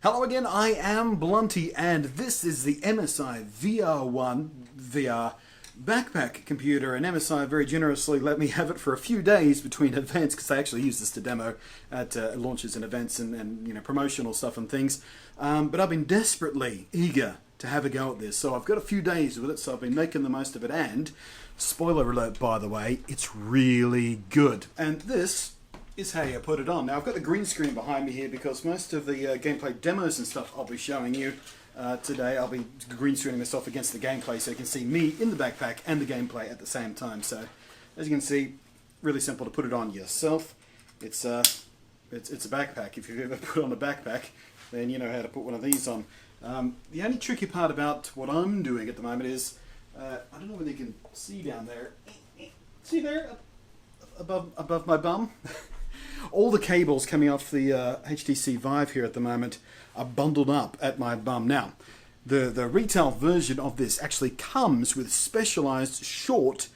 Hello again, I am Blunty, and this is the MSI VR One VR backpack computer, and MSI very generously let me have it for a few days between events, because I actually use this to demo at launches and events and you know, promotional stuff and things. But I've been desperately eager to have a go at this, so I've got a few days with it, so I've been making the most of it, and spoiler alert by the way, it's really good. And this is how you put it on. Now I've got the green screen behind me here because most of the gameplay demos and stuff I'll be showing you today, I'll be green screening myself against the gameplay so you can see me in the backpack and the gameplay at the same time. So as you can see, really simple to put it on yourself. It's a backpack. If you've ever put on a backpack, then you know how to put one of these on. The only tricky part about what I'm doing at the moment is, I don't know whether you can see down there. See there? Above my bum? All the cables coming off the HTC Vive here at the moment are bundled up at my bum. Now, the retail version of this actually comes with specialized short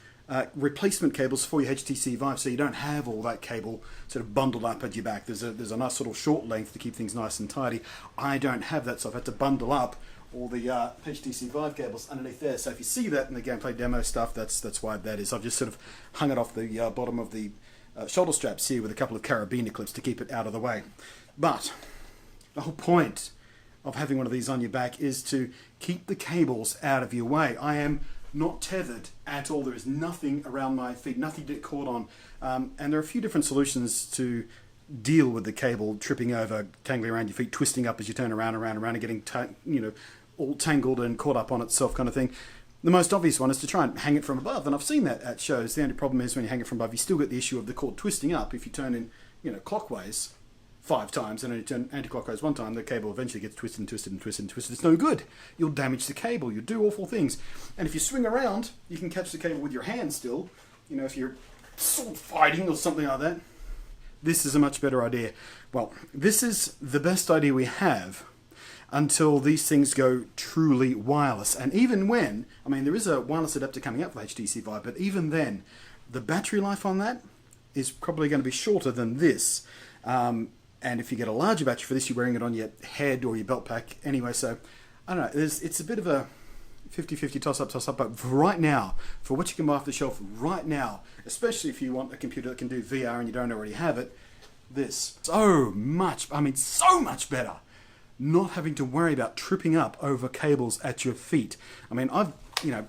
replacement cables for your HTC Vive, so you don't have all that cable sort of bundled up at your back. There's a nice little short length to keep things nice and tidy. I don't have that, so I've had to bundle up all the HTC Vive cables underneath there. So if you see that in the gameplay demo stuff, that's why that is. I've just sort of hung it off the bottom of the shoulder straps here with a couple of carabiner clips to keep it out of the way. But the whole point of having one of these on your back is to keep the cables out of your way. I am not tethered at all. There is nothing around my feet, nothing to get caught on. And there are a few different solutions to deal with the cable tripping over, tangling around your feet, twisting up as you turn around and getting all tangled and caught up on itself kind of thing. The most obvious one is to try and hang it from above, and I've seen that at shows. The only problem is when you hang it from above, you still get the issue of the cord twisting up. If you turn in, clockwise 5 times and then you turn anti-clockwise 1 time, the cable eventually gets twisted and twisted and twisted and twisted. It's no good. You'll damage the cable. You'll do awful things. And if you swing around, you can catch the cable with your hand still. You know, if you're sword fighting or something like that. This is a much better idea. Well, this is the best idea we have until these things go truly wireless. And even when, I mean, there is a wireless adapter coming up for HTC Vive, but even then, the battery life on that is probably going to be shorter than this. And if you get a larger battery for this, you're wearing it on your head or your belt pack anyway. So, I don't know, it's a bit of a 50-50 toss-up, but for right now, for what you can buy off the shelf right now, especially if you want a computer that can do VR and you don't already have it, this, so much better. Not having to worry about tripping up over cables at your feet. I mean, I've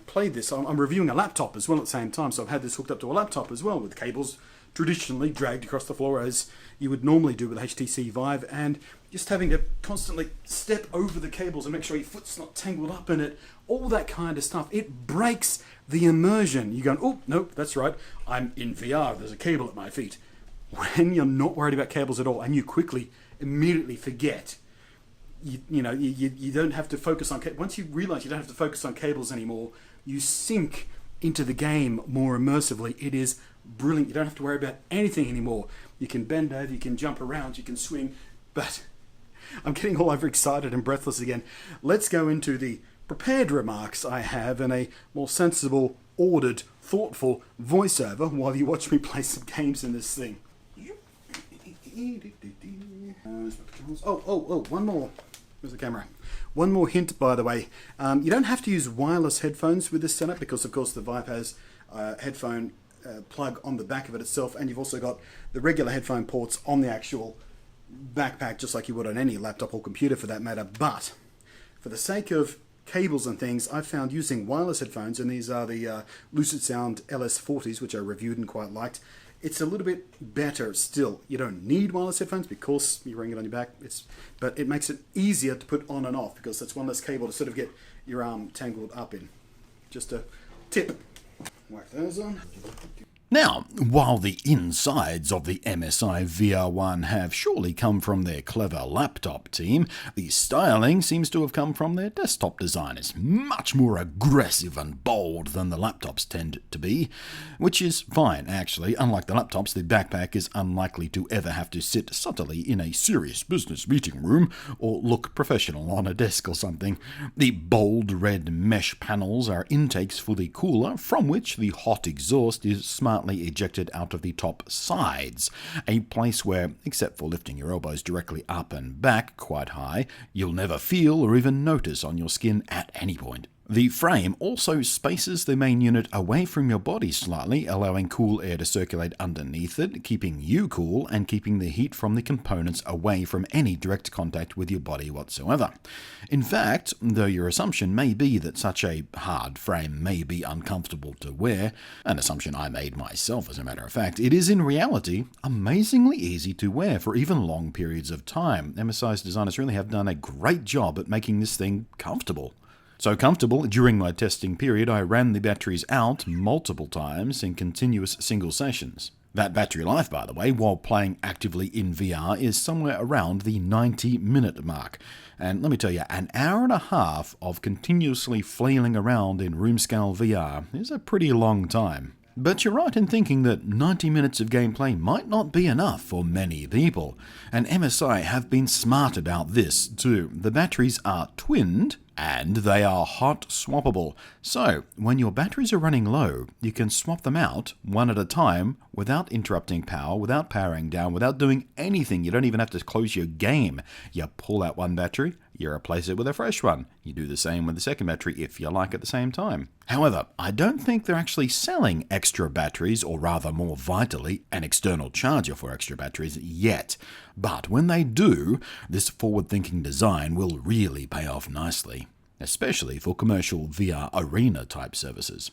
played this. I'm reviewing a laptop as well at the same time, so I've had this hooked up to a laptop as well with cables traditionally dragged across the floor as you would normally do with HTC Vive, and just having to constantly step over the cables and make sure your foot's not tangled up in it, all that kind of stuff. It breaks the immersion. You're going, oh, nope, that's right, I'm in VR, there's a cable at my feet. When you're not worried about cables at all, and you immediately forget, you don't have to focus on cables. Once you realize you don't have to focus on cables anymore, you sink into the game more immersively. It is brilliant. You don't have to worry about anything anymore. You can bend over, you can jump around, you can swing. But I'm getting all overexcited and breathless again. Let's go into the prepared remarks I have in a more sensible, ordered, thoughtful voiceover while you watch me play some games in this thing. One more. Where's the camera? One more hint, by the way. You don't have to use wireless headphones with this setup because, of course, the Vive has a headphone plug on the back of it itself, and you've also got the regular headphone ports on the actual backpack, just like you would on any laptop or computer for that matter. But for the sake of cables and things, I've found using wireless headphones, and these are the Lucid Sound LS40s, which I reviewed and quite liked. It's a little bit better still. You don't need wireless headphones because you're wearing it on your back, but it makes it easier to put on and off because that's one less cable to sort of get your arm tangled up in. Just a tip. Whack those on. Now, while the insides of the MSI VR One have surely come from their clever laptop team, the styling seems to have come from their desktop designers, much more aggressive and bold than the laptops tend to be, which is fine actually. Unlike the laptops, the backpack is unlikely to ever have to sit subtly in a serious business meeting room or look professional on a desk or something. The bold red mesh panels are intakes for the cooler, from which the hot exhaust is smart partly ejected out of the top sides, a place where, except for lifting your elbows directly up and back quite high, you'll never feel or even notice on your skin at any point. The frame also spaces the main unit away from your body slightly, allowing cool air to circulate underneath it, keeping you cool and keeping the heat from the components away from any direct contact with your body whatsoever. In fact, though your assumption may be that such a hard frame may be uncomfortable to wear, an assumption I made myself as a matter of fact, it is in reality amazingly easy to wear for even long periods of time. MSI's designers really have done a great job at making this thing comfortable. So comfortable, during my testing period, I ran the batteries out multiple times in continuous single sessions. That battery life, by the way, while playing actively in VR is somewhere around the 90-minute mark. And let me tell you, an hour and a half of continuously flailing around in room-scale VR is a pretty long time. But you're right in thinking that 90 minutes of gameplay might not be enough for many people. And MSI have been smart about this too. The batteries are twinned, and they are hot swappable. So, when your batteries are running low, you can swap them out one at a time without interrupting power, without powering down, without doing anything. You don't even have to close your game. You pull out one battery, you replace it with a fresh one. You do the same with the second battery if you like at the same time. However, I don't think they're actually selling extra batteries, or rather more vitally, an external charger for extra batteries yet. But when they do, this forward-thinking design will really pay off nicely, especially for commercial VR arena type services.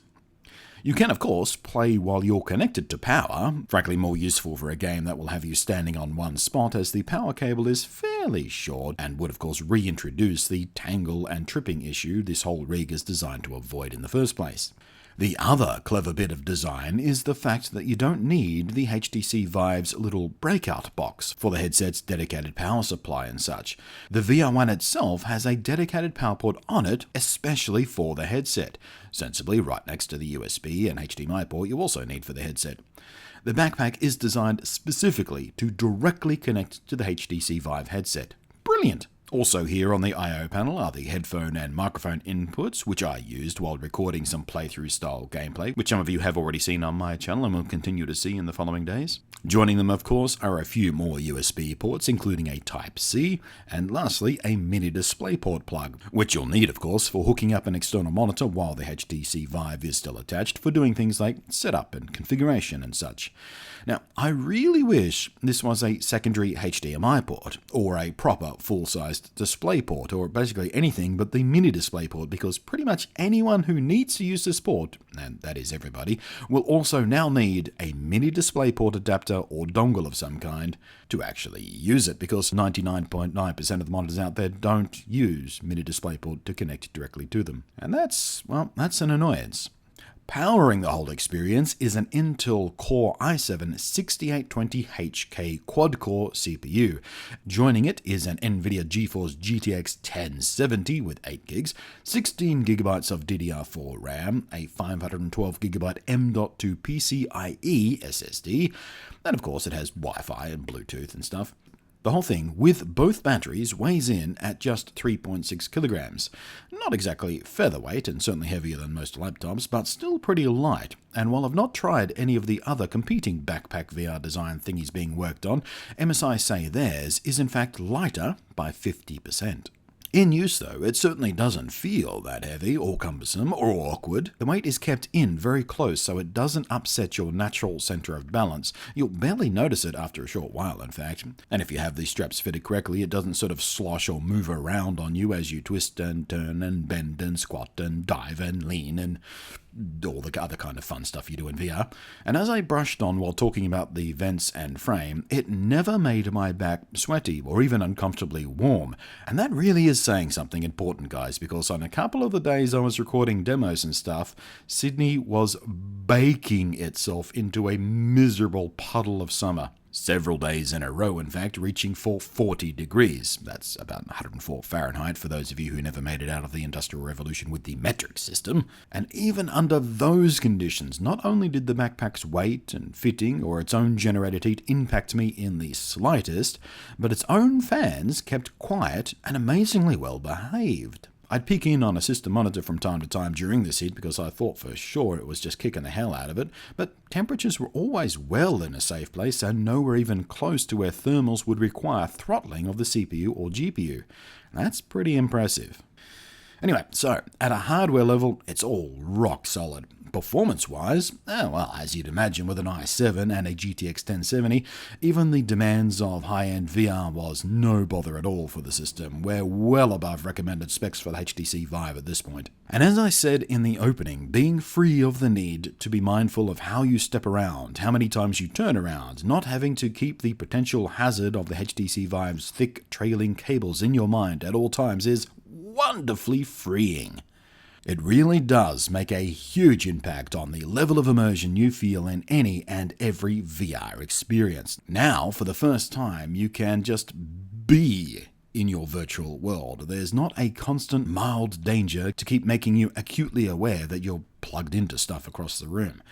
You can, of course, play while you're connected to power, frankly more useful for a game that will have you standing on one spot, as the power cable is fairly short and would of course reintroduce the tangle and tripping issue this whole rig is designed to avoid in the first place. The other clever bit of design is the fact that you don't need the HTC Vive's little breakout box for the headset's dedicated power supply and such. The VR One itself has a dedicated power port on it, especially for the headset, sensibly right next to the USB and HDMI port you also need for the headset. The backpack is designed specifically to directly connect to the HTC Vive headset. Brilliant! Also here on the I/O panel are the headphone and microphone inputs, which I used while recording some playthrough style gameplay, which some of you have already seen on my channel and will continue to see in the following days. Joining them, of course, are a few more USB ports, including a Type-C, and lastly, a mini DisplayPort plug, which you'll need, of course, for hooking up an external monitor while the HTC Vive is still attached, for doing things like setup and configuration and such. Now, I really wish this was a secondary HDMI port, or a proper full-sized display port, or basically anything but the mini DisplayPort, because pretty much anyone who needs to use this port, and that is everybody, will also now need a mini DisplayPort adapter or dongle of some kind to actually use it, because 99.9% of the monitors out there don't use mini DisplayPort to connect directly to them. And that's an annoyance. Powering the whole experience is an Intel Core i7-6820HK quad-core CPU. Joining it is an NVIDIA GeForce GTX 1070 with 8GB, 16GB of DDR4 RAM, a 512GB M.2 PCIe SSD, and of course it has Wi-Fi and Bluetooth and stuff. The whole thing, with both batteries, weighs in at just 3.6 kilograms. Not exactly featherweight, and certainly heavier than most laptops, but still pretty light. And while I've not tried any of the other competing backpack VR design thingies being worked on, MSI say theirs is in fact lighter by 50%. In use though, it certainly doesn't feel that heavy or cumbersome or awkward. The weight is kept in very close so it doesn't upset your natural center of balance. You'll barely notice it after a short while, in fact. And if you have these straps fitted correctly, it doesn't sort of slosh or move around on you as you twist and turn and bend and squat and dive and lean and all the other kind of fun stuff you do in VR. And as I brushed on while talking about the vents and frame, it never made my back sweaty or even uncomfortably warm. And that really is saying something important, guys, because on a couple of the days I was recording demos and stuff, Sydney was baking itself into a miserable puddle of summer. Several days in a row, in fact, reaching for 40 degrees. That's about 104 Fahrenheit for those of you who never made it out of the Industrial Revolution with the metric system. And even under those conditions, not only did the backpack's weight and fitting or its own generated heat impact me in the slightest, but its own fans kept quiet and amazingly well behaved. I'd peek in on a system monitor from time to time during this heat because I thought for sure it was just kicking the hell out of it, but temperatures were always well in a safe place and nowhere even close to where thermals would require throttling of the CPU or GPU. That's pretty impressive. Anyway, so at a hardware level, it's all rock solid. Performance-wise, well, as you'd imagine with an i7 and a GTX 1070, even the demands of high-end VR was no bother at all for the system. We're well above recommended specs for the HTC Vive at this point. And as I said in the opening, being free of the need to be mindful of how you step around, how many times you turn around, not having to keep the potential hazard of the HTC Vive's thick trailing cables in your mind at all times is wonderfully freeing. It really does make a huge impact on the level of immersion you feel in any and every VR experience. Now, for the first time, you can just be in your virtual world. There's not a constant mild danger to keep making you acutely aware that you're plugged into stuff across the room.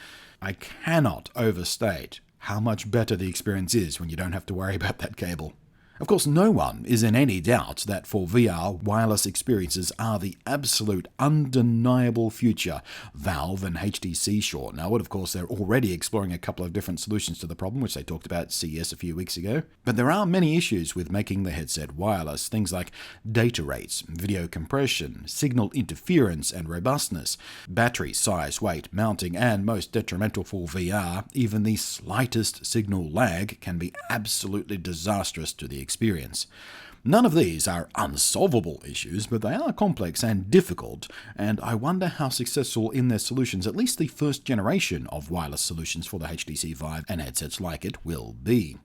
I cannot overstate how much better the experience is when you don't have to worry about that cable. Of course, no one is in any doubt that for VR, wireless experiences are the absolute undeniable future. Valve and HTC sure know it. Of course, they're already exploring a couple of different solutions to the problem, which they talked about at CES a few weeks ago. But there are many issues with making the headset wireless. Things like data rates, video compression, signal interference and robustness, battery size, weight, mounting, and most detrimental for VR, even the slightest signal lag can be absolutely disastrous to the experience. None of these are unsolvable issues, but they are complex and difficult, and I wonder how successful in their solutions at least the first generation of wireless solutions for the HTC Vive and headsets like it will be.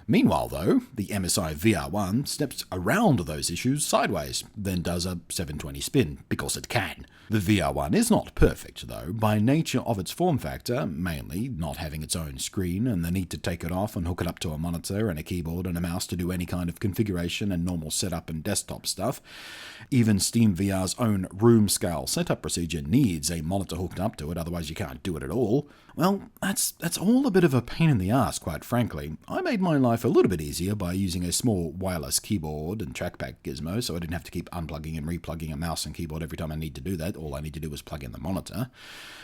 Meanwhile, though, the MSI VR One steps around those issues sideways, then does a 720 spin, because it can. The VR One is not perfect, though, by nature of its form factor, mainly not having its own screen and the need to take it off and hook it up to a monitor and a keyboard and a mouse to do any kind of configuration and normal setup and desktop stuff. Even SteamVR's own room-scale setup procedure needs a monitor hooked up to it, otherwise you can't do it at all. Well, that's all a bit of a pain in the ass, quite frankly. I made my life a little bit easier by using a small wireless keyboard and trackpad gizmo, so I didn't have to keep unplugging and replugging a mouse and keyboard every time I need to do that. All I need to do is plug in the monitor.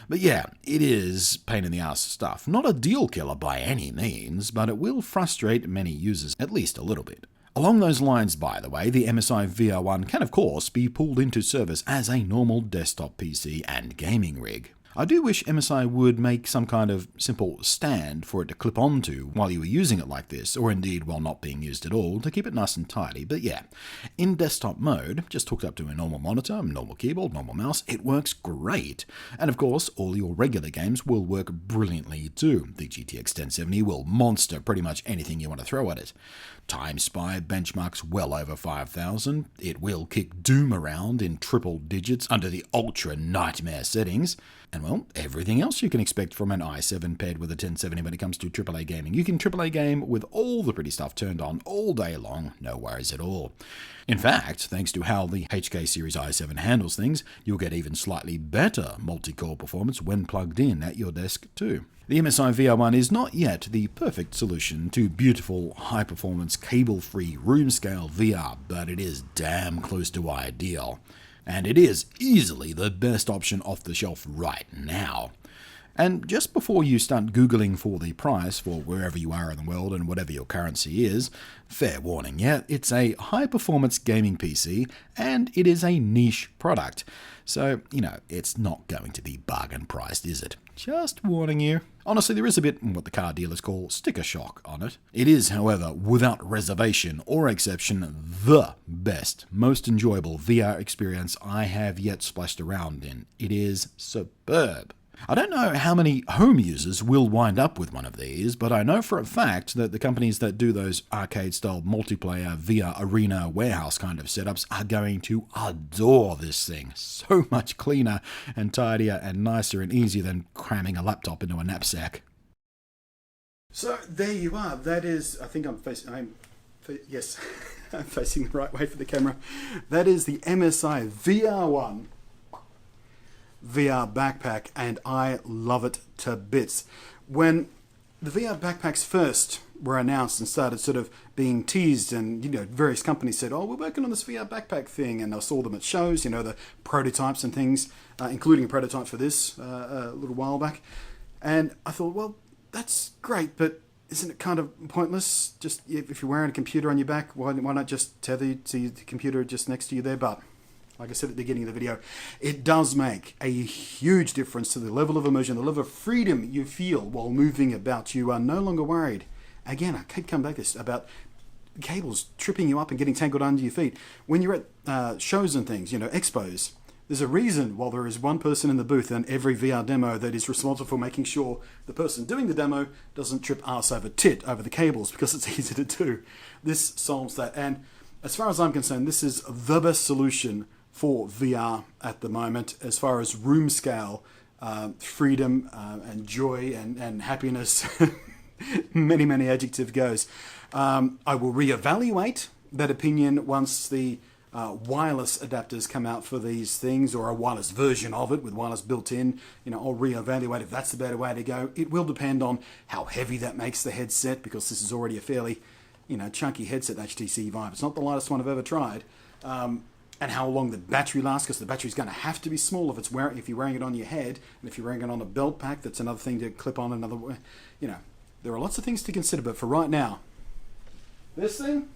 But yeah, it is pain in the ass stuff. Not a deal killer by any means, but it will frustrate many users at least a little bit. Along those lines, by the way, the MSI VR One can of course be pulled into service as a normal desktop PC and gaming rig. I do wish MSI would make some kind of simple stand for it to clip onto while you were using it like this, or indeed while not being used at all, to keep it nice and tidy. But yeah, in desktop mode, just hooked up to a normal monitor, normal keyboard, normal mouse, it works great. And of course, all your regular games will work brilliantly too. The GTX 1070 will monster pretty much anything you want to throw at it. Time Spy benchmarks well over 5,000. It will kick Doom around in triple digits under the ultra nightmare settings. And well, everything else you can expect from an i7 paired with a 1070 when it comes to AAA gaming. You can AAA game with all the pretty stuff turned on all day long, no worries at all. In fact, thanks to how the HK series i7 handles things, you'll get even slightly better multi-core performance when plugged in at your desk too. The MSI VR One is not yet the perfect solution to beautiful, high-performance, cable-free, room-scale VR, but it is damn close to ideal. And it is easily the best option off the shelf right now. And just before you start Googling for the price for wherever you are in the world and whatever your currency is, fair warning, yeah, it's a high-performance gaming PC and it is a niche product. So, it's not going to be bargain priced, is it? Just warning you. Honestly, there is a bit what the car dealers call sticker shock on it. It is, however, without reservation or exception, the best, most enjoyable VR experience I have yet splashed around in. It is superb. I don't know how many home users will wind up with one of these, but I know for a fact that the companies that do those arcade-style multiplayer VR arena warehouse kind of setups are going to adore this thing. So much cleaner and tidier and nicer and easier than cramming a laptop into a knapsack. So there you are. That is, I think I'm facing the right way for the camera. That is the MSI VR One VR backpack, and I love it to bits. When the VR backpacks first were announced and started sort of being teased, and various companies said, "Oh, we're working on this VR backpack thing," and I saw them at shows, the prototypes and things, including a prototype for this a little while back, and I thought, well, that's great, but isn't it kind of pointless? Just if you're wearing a computer on your back, why not just tether to the computer just next to you there? But like I said at the beginning of the video, it does make a huge difference to the level of immersion, the level of freedom you feel while moving about. You are no longer worried. Again, I keep coming back to this about cables tripping you up and getting tangled under your feet. When you're at shows and things, expos, there's a reason why there is one person in the booth in every VR demo that is responsible for making sure the person doing the demo doesn't trip arse over tit over the cables, because it's easy to do. This solves that. And as far as I'm concerned, this is the best solution for VR at the moment, as far as room scale, freedom and joy and happiness, many adjectives goes. I will reevaluate that opinion once the wireless adapters come out for these things, or a wireless version of it with wireless built in. I'll reevaluate if that's the better way to go. It will depend on how heavy that makes the headset, because this is already a fairly chunky headset, HTC Vive. It's not the lightest one I've ever tried. And how long the battery lasts, because the battery's going to have to be small if you're wearing it on your head, and if you're wearing it on a belt pack, that's another thing to clip on another way. There are lots of things to consider, but for right now, this thing,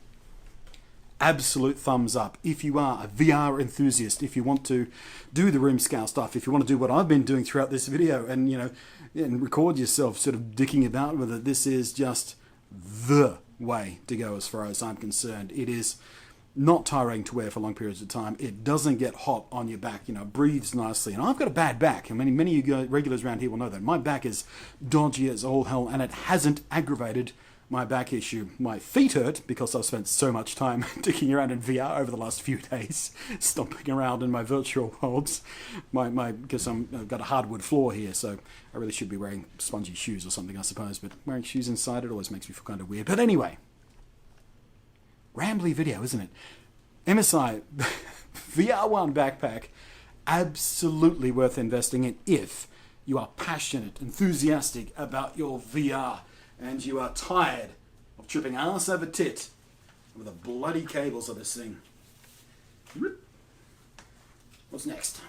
absolute thumbs up. If you are a VR enthusiast, if you want to do the room scale stuff, if you want to do what I've been doing throughout this video, and and record yourself sort of dicking about with it, this is just the way to go as far as I'm concerned. It is not tiring to wear for long periods of time. It doesn't get hot on your back, breathes nicely. And I've got a bad back, and many of you regulars around here will know that. My back is dodgy as all hell, and it hasn't aggravated my back issue. My feet hurt because I've spent so much time dicking around in VR over the last few days, stomping around in my virtual worlds. Because I've got a hardwood floor here, so I really should be wearing spongy shoes or something, I suppose. But wearing shoes inside it always makes me feel kind of weird. But anyway, rambly video, isn't it? MSI VR One backpack, absolutely worth investing in if you are passionate, enthusiastic about your VR, and you are tired of tripping arse over tit with the bloody cables of this thing. What's next?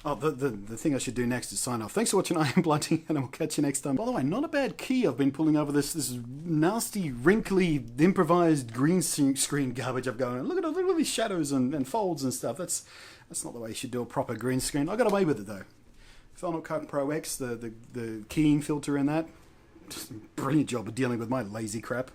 Oh, the thing I should do next is sign off. Thanks for watching. I am Blunty, and I will catch you next time. By the way, not a bad key I've been pulling over this nasty, wrinkly, improvised green screen garbage I've going on. Look at all these shadows and folds and stuff. That's not the way you should do a proper green screen. I got away with it though. Final Cut Pro X, the keying filter in that, just a brilliant job of dealing with my lazy crap.